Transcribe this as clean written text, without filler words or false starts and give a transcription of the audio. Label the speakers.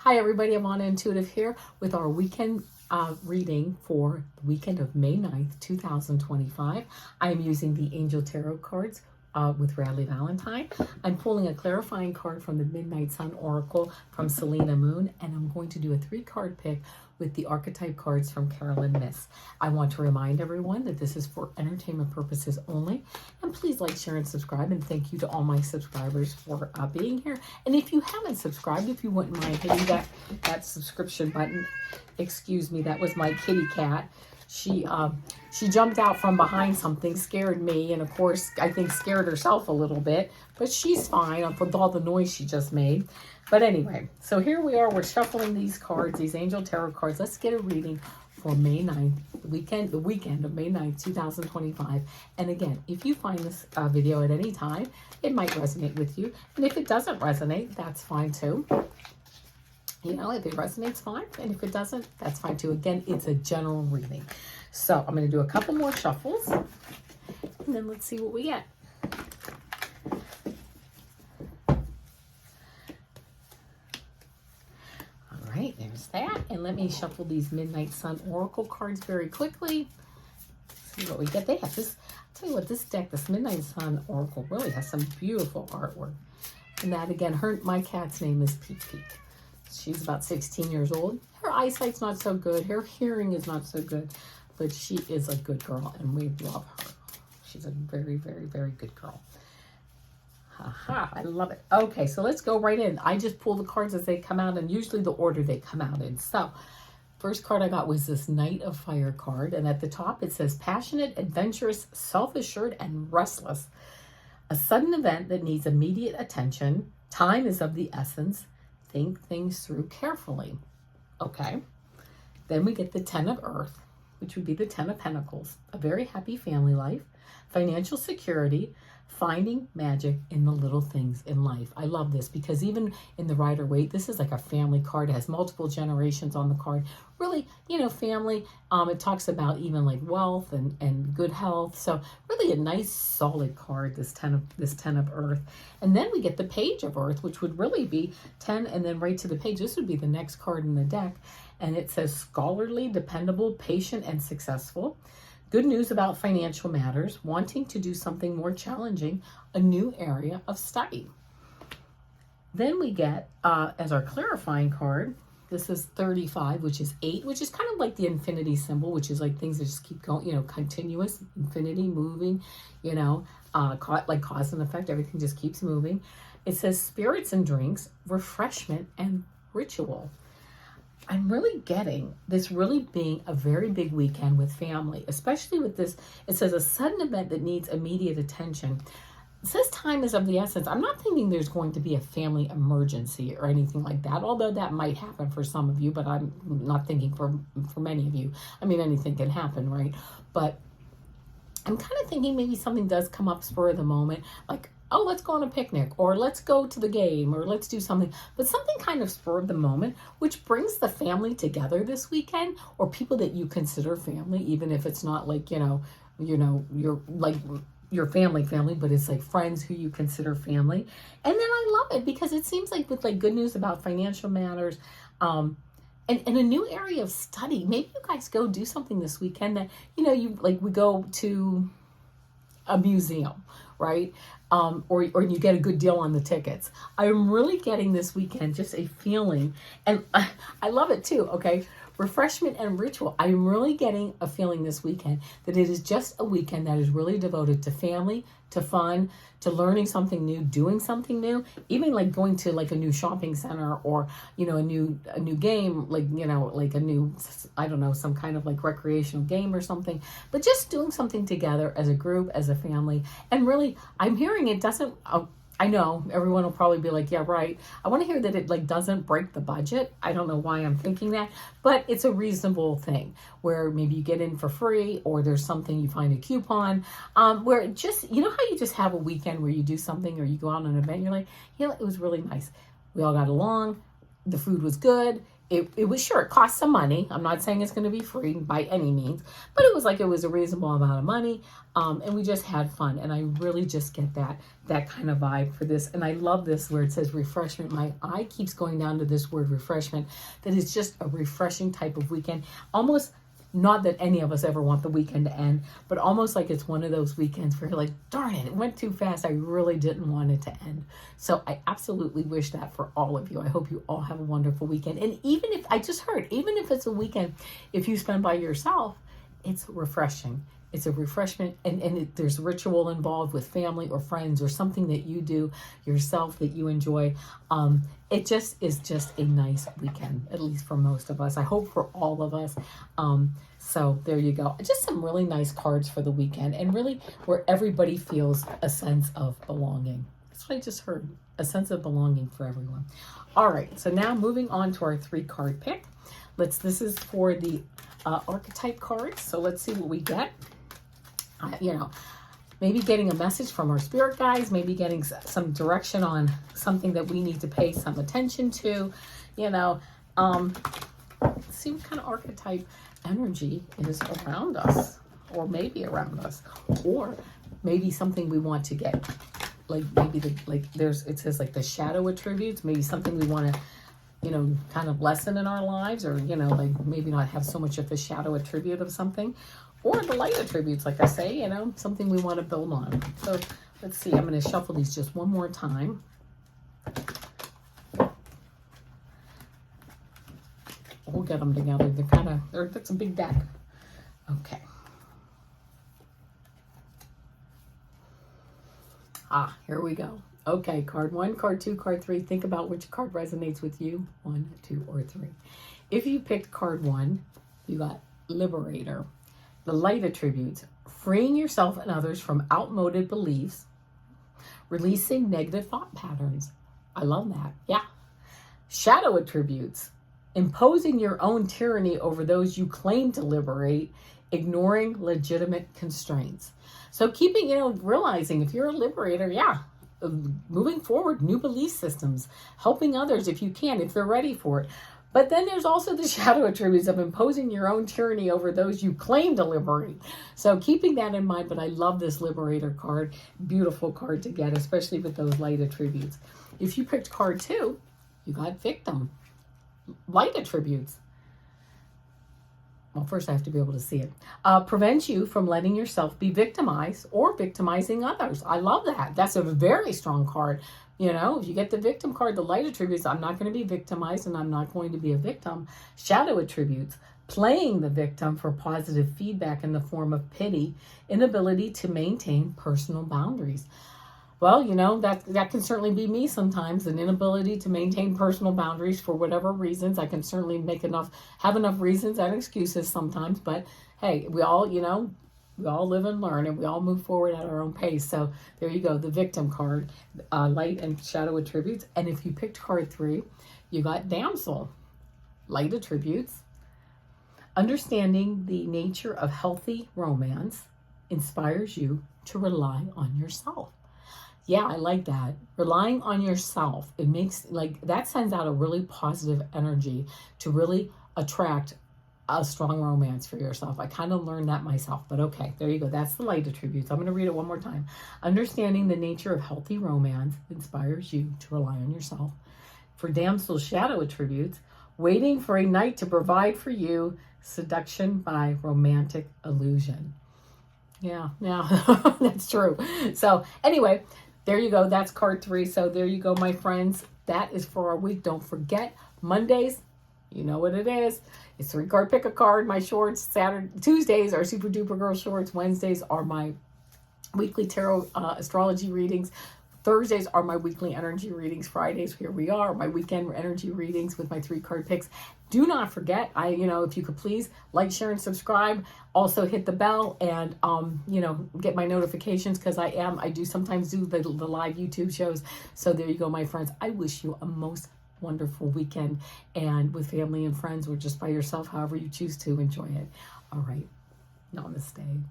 Speaker 1: Hi everybody, Avana Intuitive here with our weekend reading for the weekend of May 9th, 2025. I am using the Angel Tarot cards with Radleigh Valentine. I'm pulling a clarifying card from the Midnight Sun Oracle from Selena Moon, and I'm going to do a 3-card pick with the Archetype Cards from Carolyne Myss. I want to remind everyone that this is for entertainment purposes only, and please like, share, and subscribe, and thank you to all my subscribers for being here. And if you haven't subscribed, if you wouldn't mind hitting that subscription button. Excuse me, that was my kitty cat. She jumped out from behind something, scared me, and of course, I think scared herself a little bit, but she's fine with all the noise she just made. But anyway, so here we are, we're shuffling these cards, these Angel Tarot cards. Let's get a reading for May 9th, the weekend of May 9th, 2025. And again, if you find this video at any time, it might resonate with you. And if it doesn't resonate, that's fine too. You know, if it resonates, fine. And if it doesn't, that's fine too. Again, it's a general reading. So I'm going to do a couple more shuffles. And then let's see what we get. All right, there's that. And let me shuffle these Midnight Sun Oracle cards very quickly. See what we get. They have this, I'll tell you what, this deck, this Midnight Sun Oracle, really has some beautiful artwork. And that, again, my cat's name is Peek Peek. She's about 16 years old. Her eyesight's not so good. Her hearing is not so good. But she is a good girl, and we love her. She's a very, very, very good girl. Haha, I love it. Okay, so let's go right in. I just pull the cards as they come out, and usually the order they come out in. So, first card I got was this Knight of Fire card. And at the top it says, passionate, adventurous, self-assured, and restless. A sudden event that needs immediate attention. Time is of the essence. Think things through carefully. Okay. Then we get the 10 of Earth, which would be the 10 of Pentacles. A very happy family life, financial security, finding magic in the little things in life. I love this because even in the Rider-Waite, this is like a family card. It has multiple generations on the card. Really, you know, family. It talks about even like wealth and good health. So really a nice solid card, this 10 of Earth. And then we get the Page of Earth, which would really be 10 and then right to the page. This would be the next card in the deck. And it says scholarly, dependable, patient, and successful. Good news about financial matters, wanting to do something more challenging, a new area of study. Then we get, as our clarifying card, this is 35, which is 8, which is kind of like the infinity symbol, which is like things that just keep going, you know, continuous, infinity, moving, you know, like cause and effect, everything just keeps moving. It says spirits and drinks, refreshment, and ritual. I'm really getting this really being a very big weekend with family, especially with this. It says a sudden event that needs immediate attention. It says time is of the essence. I'm not thinking there's going to be a family emergency or anything like that, although that might happen for some of you, but I'm not thinking for many of you. I mean, anything can happen, right? But I'm kind of thinking maybe something does come up spur of the moment, like, oh, let's go on a picnic, or let's go to the game, or let's do something, but something kind of spur of the moment, which brings the family together this weekend, or people that you consider family, even if it's not like, you know, you're like your family, but it's like friends who you consider family. And then I love it because it seems like with like good news about financial matters, and a new area of study. Maybe you guys go do something this weekend that, you know, you like, we go to a museum, right? Or you get a good deal on the tickets. I'm really getting this weekend just a feeling, and I love it too, okay? Refreshment and ritual. I'm really getting a feeling this weekend that it is just a weekend that is really devoted to family, to fun, to learning something new, doing something new, even like going to like a new shopping center, or, you know, a new game, like, you know, like a new, I don't know, some kind of like recreational game or something, but just doing something together as a group, as a family. And really, I'm hearing it doesn't, I know everyone will probably be like, yeah, right. I want to hear that it like doesn't break the budget. I don't know why I'm thinking that, but it's a reasonable thing where maybe you get in for free, or there's something, you find a coupon, where it just, you know how you just have a weekend where you do something or you go out on an event, you're like, yeah, it was really nice. We all got along. The food was good. it was sure, it cost some money. I'm not saying it's going to be free by any means, but it was like, it was a reasonable amount of money. And we just had fun. And I really just get that kind of vibe for this. And I love this where it says refreshment. My eye keeps going down to this word refreshment, that is just a refreshing type of weekend. Almost, not that any of us ever want the weekend to end, but almost like it's one of those weekends where you're like, darn it went too fast. I really didn't want it to end. So I absolutely wish that for all of you. I hope you all have a wonderful weekend. And even if, I just heard, even if it's a weekend, if you spend by yourself, it's refreshing. It's a refreshment, and there's ritual involved with family or friends or something that you do yourself that you enjoy. It just is just a nice weekend, at least for most of us. I hope for all of us. So there you go. Just some really nice cards for the weekend, and really where everybody feels a sense of belonging. That's what I just heard, a sense of belonging for everyone. All right, so now moving on to our 3-card pick. This is for the archetype cards. So let's see what we get. Maybe getting a message from our spirit guides, maybe getting some direction on something that we need to pay some attention to, see what kind of archetype energy is around us, or maybe around us, or maybe something we want to get, like maybe it says like the shadow attributes, maybe something we want to, kind of lessen in our lives, or, like maybe not have so much of the shadow attribute of something. Or the light attributes, like I say, something we want to build on. So let's see. I'm going to shuffle these just one more time. We'll get them together. That's a big deck. Okay. Here we go. Okay, card 1, card 2, card 3. Think about which card resonates with you. 1, 2, or 3. If you picked card 1, you got Liberator. The light attributes: freeing yourself and others from outmoded beliefs, releasing negative thought patterns. I love that. Yeah. Shadow attributes: imposing your own tyranny over those you claim to liberate, ignoring legitimate constraints. So keeping, realizing if you're a liberator, moving forward, new belief systems, helping others if you can, if they're ready for it. But then there's also the shadow attributes of imposing your own tyranny over those you claim to liberate. So keeping that in mind, but I love this Liberator card. Beautiful card to get, especially with those light attributes. If you picked card 2, you got Victim. Light attributes. Well, first I have to be able to see it. Prevents you from letting yourself be victimized or victimizing others. I love that. That's a very strong card. If you get the Victim card, the light attributes, I'm not going to be victimized and I'm not going to be a victim. Shadow attributes: playing the victim for positive feedback in the form of pity, inability to maintain personal boundaries. Well, that can certainly be me sometimes, an inability to maintain personal boundaries for whatever reasons. I can certainly have enough reasons and excuses sometimes, but hey, we all live and learn, and we all move forward at our own pace. So there you go, the Victim card, light and shadow attributes. And if you picked card 3, you got Damsel. Light attributes: understanding the nature of healthy romance inspires you to rely on yourself. Yeah, I like that. Relying on yourself. It makes, that sends out a really positive energy to really attract a strong romance for yourself. I kind of learned that myself, but okay, there you go. That's the light attributes. I'm going to read it one more time. Understanding the nature of healthy romance inspires you to rely on yourself. For Damsel's shadow attributes: waiting for a knight to provide for you, seduction by romantic illusion. Yeah, that's true. So anyway, there you go. That's card 3. So there you go, my friends. That is for our week. Don't forget, Mondays, you know what it is. It's 3-card pick a card, my shorts. Tuesdays are Super Duper Girl shorts. Wednesdays are my weekly tarot astrology readings. Thursdays are my weekly energy readings. Fridays, here we are, my weekend energy readings with my 3-card picks. Do not forget, if you could please like, share, and subscribe. Also hit the bell and, get my notifications, because I do sometimes do the live YouTube shows. So there you go, my friends. I wish you a most wonderful weekend, and with family and friends, or just by yourself, however you choose to enjoy it. All right. Namaste.